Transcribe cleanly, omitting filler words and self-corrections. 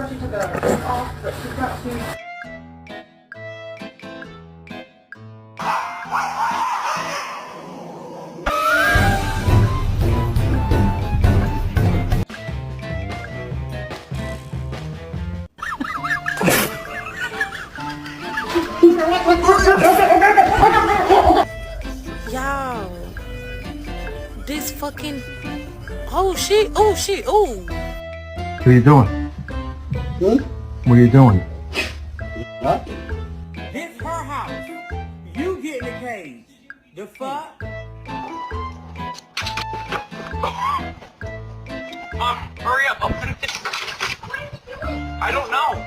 thought she took a week off, but she's got to. Y'all, this fucking, oh shit, oh shit, oh. What are you doing? What are you doing? What? This her house. You get in the cage. The fuck? Hurry up, open it. I don't know.